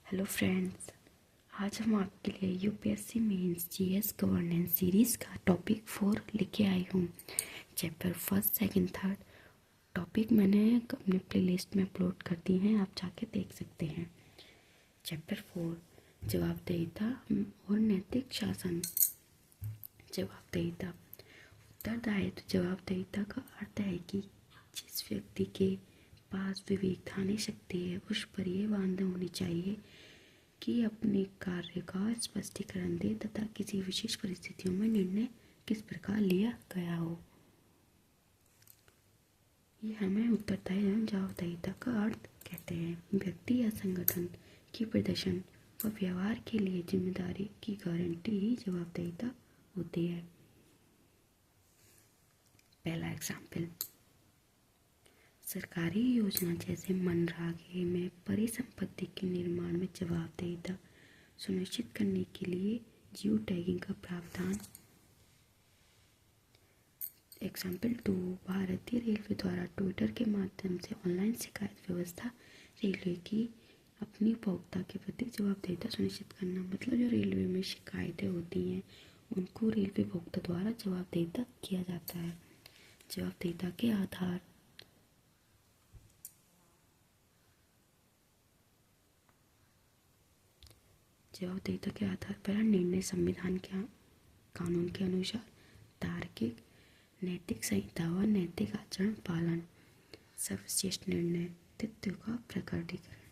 Hello friends, आज हम आपके लिए UPSC mains GS governance series का टॉपिक 4 लेके आई हूँ। Chapter first, second, third topic मैंने अपने प्लेलिस्ट में अपलोड कर दी हैं, आप जाके देख सकते हैं। चैप्टर 4, जवाबदेहिता और नैतिक शासन। जवाबदेहिता। उत्तरदायित्व। जवाबदेहिता का अर्थ है कि जिस व्यक्ति के पास विवेकधानी शक्ति है उस पर यह बांध होनी चाहिए कि अपने कार्य का स्पष्टीकरण दे तथा किसी विशेष परिस्थितियों में निर्णय किस प्रकार लिया गया हो। ये हमें उत्तरदायी एवं जवाबदेहिता का अर्थ कहते हैं। व्यक्ति या संगठन के प्रदर्शन व व्यवहार के लिए जिम्मेदारी की गारंटी ही जवाबदेहिता होती है। पहला एग्जाम्पल, सरकारी योजना जैसे मनरेगा में परिसंपत्ति के निर्माण में जवाबदेहिता सुनिश्चित करने के लिए जियो टैगिंग का प्रावधान। एग्जाम्पल 2, भारतीय रेलवे द्वारा ट्विटर के माध्यम से ऑनलाइन शिकायत व्यवस्था। रेलवे की अपनी उपभोक्ता के प्रति जवाबदेहिता सुनिश्चित करना, मतलब जो रेलवे में शिकायतें होती हैं उनको रेलवे उपभोक्ता द्वारा जवाबदेहिता किया जाता है। जवाबदेहिता के आधार। जवाबदेहिता के आधार पर निर्णय संविधान के कानून के अनुसार तार्किक, नैतिक संहिता व नैतिक आचरण पालन। सर्वश्रेष्ठ निर्णयतित्व का प्रकटीकरण।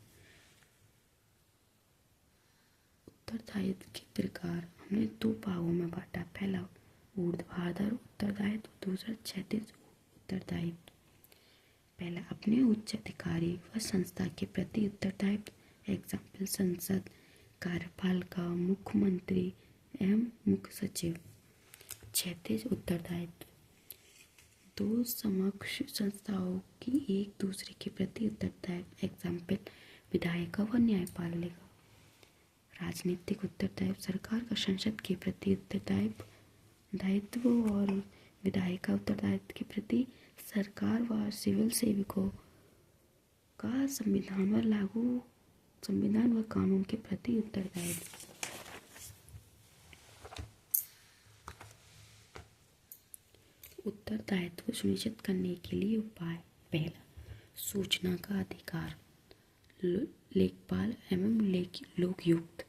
उत्तरदायित्व के प्रकार हमने 2 भागों में बांटा। पहला ऊर्ध्वाधर उत्तरदायित्व, दूसरा क्षैतिज उत्तरदायित्व। पहला अपने उच्च अधिकारी व संस्था के प्रति उत्तरदायित्व। एग्जाम्पल संसद, कार्यपालिका, मुख्यमंत्री एवं मुख्य सचिव। क्षैतिज उत्तरदायित्व, 2 समकक्ष संस्थाओं की एक दूसरे के प्रति उत्तरदायित्व। एग्जाम्पल विधायिका व न्यायपालिका। राजनीतिक उत्तरदायित्व, सरकार का संसद के प्रति उत्तरदायित्व और विधायिका उत्तरदायित्व के प्रति सरकार व सिविल सेवकों का संविधान व कानून के प्रति उत्तरदायित्व। उत्तरदायित्व सुनिश्चित करने के लिए उपाय। पहला, सूचना का अधिकार, लेखपाल एवं लोकयुक्त।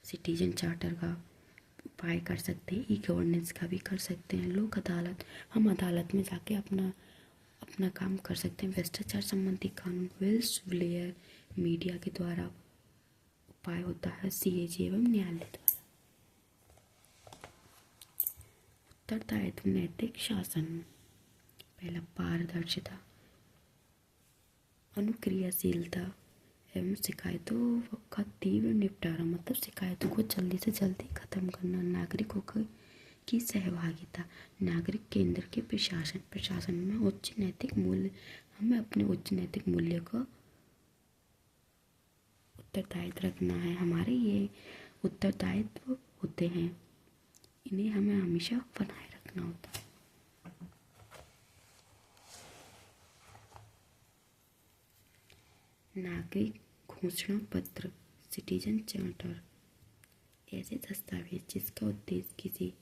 सिटीजन चार्टर का उपाय कर सकते हैं, ई गवर्नेंस का भी कर सकते हैं। लोक अदालत, हम अदालत में जाके अपना काम कर सकते हैं। भ्रष्टाचार संबंधी कानून, विल्स ब्लेयर। मीडिया के द्वारा उपाय होता है सीएजी एवं न्यायालय द्वारा। उत्तरदायित्व, नैतिक शासन। पहला पारदर्शिता, अनुक्रियाशीलता एवं शिकायतों का तीव्र निपटारा, मतलब शिकायतों को जल्दी से जल्दी खत्म करना। नागरिकों की सहभागिता, नागरिक केंद्र के प्रशासन में उच्च नैतिक मूल्य, हमें अपने उच्च नैतिक मूल्य का उत्तरदायित्व रखना है। हमारे ये उत्तरदायित्व होते हैं, इन्हें हमें हमेशा बनाए रखना होता है। नागरिक घोषणा पत्र, सिटीजन चार्टर ऐसे दस्तावेज जिसका उद्देश्य किसी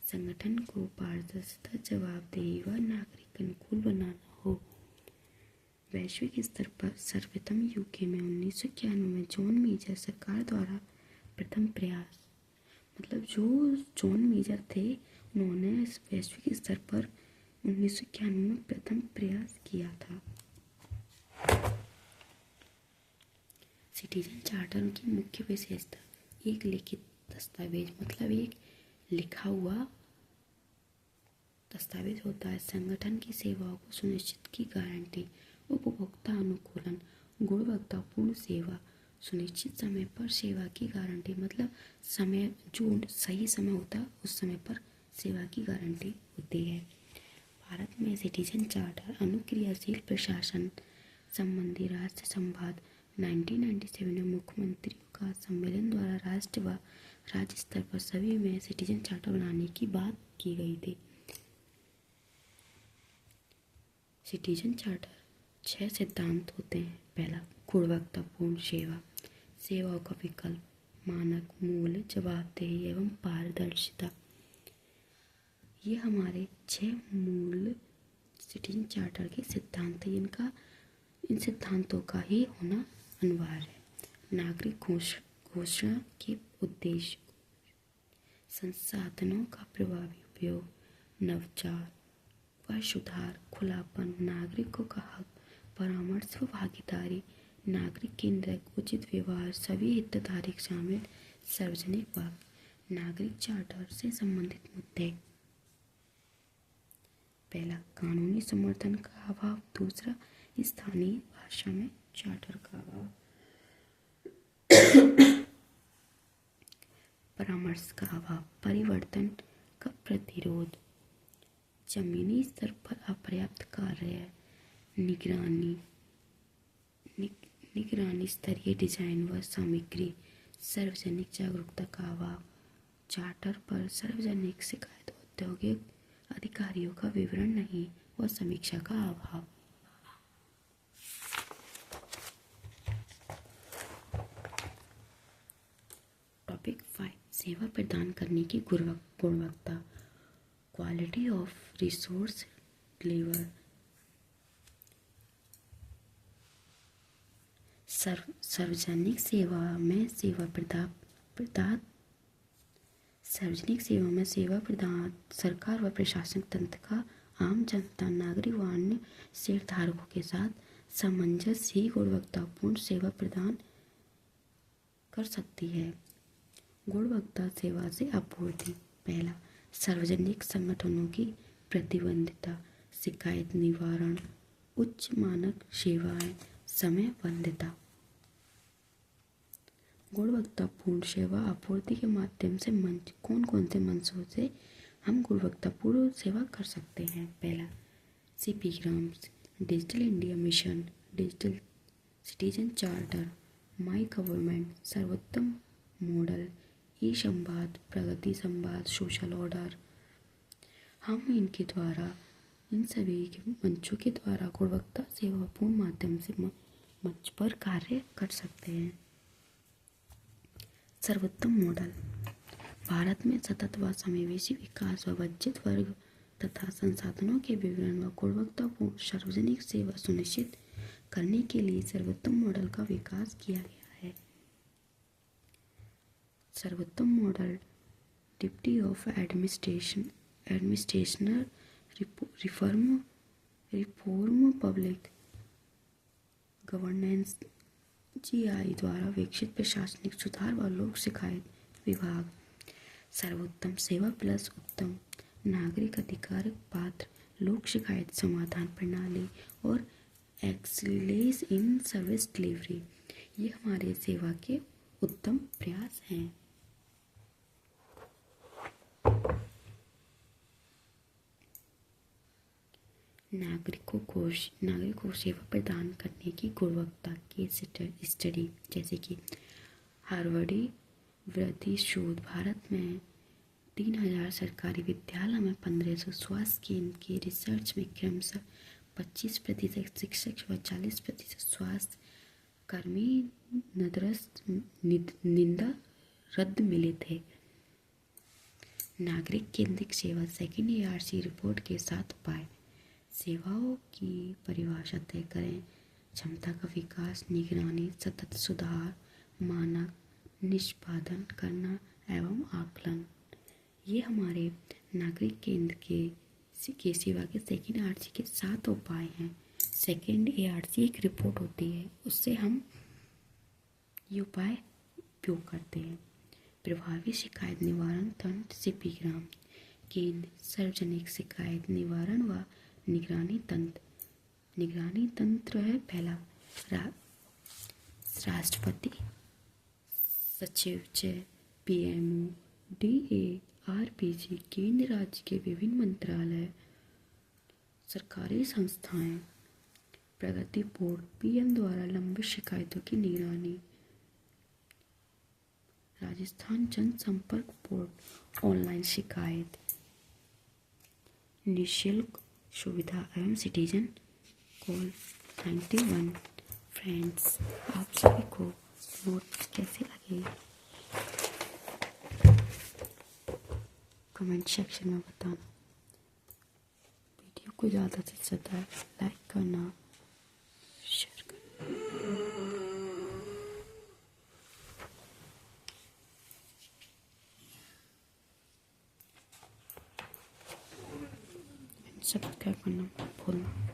संगठन को पारदर्शिता, जवाबदेही व नागरिक अनुकूल बनाना हो। वैश्विक स्तर पर सर्वप्रथम यूके में 1991 में जॉन मेजर सरकार द्वारा प्रथम प्रयास, मतलब जो जॉन मेजर थे उन्होंने वैश्विक स्तर पर 1991 में प्रथम प्रयास किया था। सिटीजन चार्टर की मुख्य विशेषता, एक लिखित दस्तावेज, मतलब एक लिखा हुआ दस्तावेज होता है। संगठन की सेवाओं को सुनिश्चित की गारंटी, उपभोक्ता अनुकूलन, गुणवत्तापूर्ण सेवा, सुनिश्चित समय पर सेवा की गारंटी, मतलब समय जो सही समय होता है उस समय पर सेवा की गारंटी होती है। भारत में सिटीजन चार्टर अनुक्रियाशील प्रशासन संबंधी राष्ट्र संवाद 1997 में मुख्यमंत्रियों का सम्मेलन द्वारा राष्ट्र व राज्य स्तर पर सभी में सिटीजन चार्टर बनाने की बात की गई थी। सिटीजन चार्टर 6 सिद्धांत होते हैं। पहला, गुणवत्तापूर्ण सेवा। सेवाओं का विकल्प, मानक, मूल्य, जवाबदेही एवं पारदर्शिता। ये हमारे 6 मूल सिटीजन चार्टर के सिद्धांत हैं। इन सिद्धांतों का ही होना अनिवार्य है। नागरिक घोषणा के उद्देश्य, संसाधनों का प्रभावी उपयोग, नवाचार व सुधार, खुलापन, नागरिकों का हक, परामर्श व भागीदारी, नागरिक केंद्रित उचित व्यवहार, सभी हितधारी शामिल, सार्वजनिक भाग। नागरिक चार्टर से संबंधित मुद्दे। पहला, कानूनी समर्थन का अभाव। दूसरा, स्थानीय भाषा में चार्टर का अभाव। परामर्श का अभाव, परिवर्तन का प्रतिरोध, जमीनी स्तर पर अपर्याप्त कार्य, निगरानी स्तरीय डिजाइन व सामग्री, सार्वजनिक जागरूकता का अभाव, चार्टर पर सार्वजनिक शिकायत, औद्योगिक अधिकारियों का विवरण नहीं व समीक्षा का अभाव। टॉपिक 5, सेवा प्रदान करने की गुणवत्ता, क्वालिटी ऑफ रिसोर्स डिलीवर। सार्वजनिक सेवा में सेवा प्रदान सरकार व प्रशासनिक तंत्र का आम जनता, नागरिक व अन्य शेयरधारकों के साथ सामंजस्य ही गुणवत्तापूर्ण सेवा प्रदान कर सकती है। गुणवत्ता सेवा से आपूर्ति। पहला, सार्वजनिक संगठनों की प्रतिबद्धता, शिकायत निवारण, उच्च मानक सेवाएं, समयबद्धता। गुणवत्तापूर्ण सेवा आपूर्ति के माध्यम से कौन से मंचों से हम गुणवत्तापूर्ण सेवा कर सकते हैं। पहला, CP grams, digital India mission, digital citizen charter, my government, सर्वोत्तम मॉडल, ई संवाद, प्रगति संवाद, सोशल ऑर्डर। हम इन सभी के मंचों के द्वारा गुणवत्ता सेवापूर्ण माध्यम से मंच पर कार्य कर सकते हैं। सर्वोत्तम मॉडल। भारत में सतत व समावेशी विकास व वंचित वर्ग तथा संसाधनों के विवरण व गुणवत्तापूर्ण सार्वजनिक सेवा सुनिश्चित करने के लिए सर्वोत्तम मॉडल का विकास किया गया है। सर्वोत्तम model deputy of administrational reform public governance GI द्वारा विकसित प्रशासनिक सुधार व लोक शिकायत विभाग। सर्वोत्तम सेवा प्लस उत्तम नागरिक अधिकार पात्र लोक शिकायत समाधान प्रणाली और एक्सीलेंस इन सर्विस डिलीवरी। ये हमारे सेवा के उत्तम प्रयास हैं। नागरिकों को सेवा प्रदान करने की गुणवत्ता के स्टडी, जैसे कि हार्वर्डी वृद्धि शोध। भारत में 3000 सरकारी विद्यालय में 1500 स्वास्थ्य केंद्र की रिसर्च में क्रमशः 25% शिक्षक व 40% स्वास्थ्य कर्मी निंदा रद्द मिले थे। नागरिक केंद्रित सेवा सेकंड ARC रिपोर्ट के साथ उपाय। सेवाओं की परिभाषा तय करें, क्षमता का विकास, निगरानी, सतत सुधार, मानक, निष्पादन करना एवं आकलन। ये हमारे नागरिक केंद्र के सेवा के सेकंड ARC के 7 उपाय हैं। सेकंड ARC एक रिपोर्ट होती है, उससे हम ये उपाय उपयोग करते हैं। प्रभावी शिकायत निवारण तंत्र CP ग्राम केंद्र, सार्वजनिक शिकायत निवारण व निगरानी तंत्र है। पहला, राष्ट्रपति सचिव, PMO, DA, RPG, केंद्र राज्य के विभिन्न मंत्रालय, सरकारी संस्थाएं, प्रगति बोर्ड, PM द्वारा लंबित शिकायतों की निगरानी, राजस्थान जनसंपर्क बोर्ड, ऑनलाइन शिकायत, निःशुल्क सुविधा एवं सिटीजन कॉल 91। फ्रेंड्स, आप सभी को नोट्स कैसी लगी कमेंट सेक्शन में बताना। वीडियो को ज़्यादा से ज़्यादा लाइक करना, शेयर करना। सब्सक्राइब करना मत भूलना।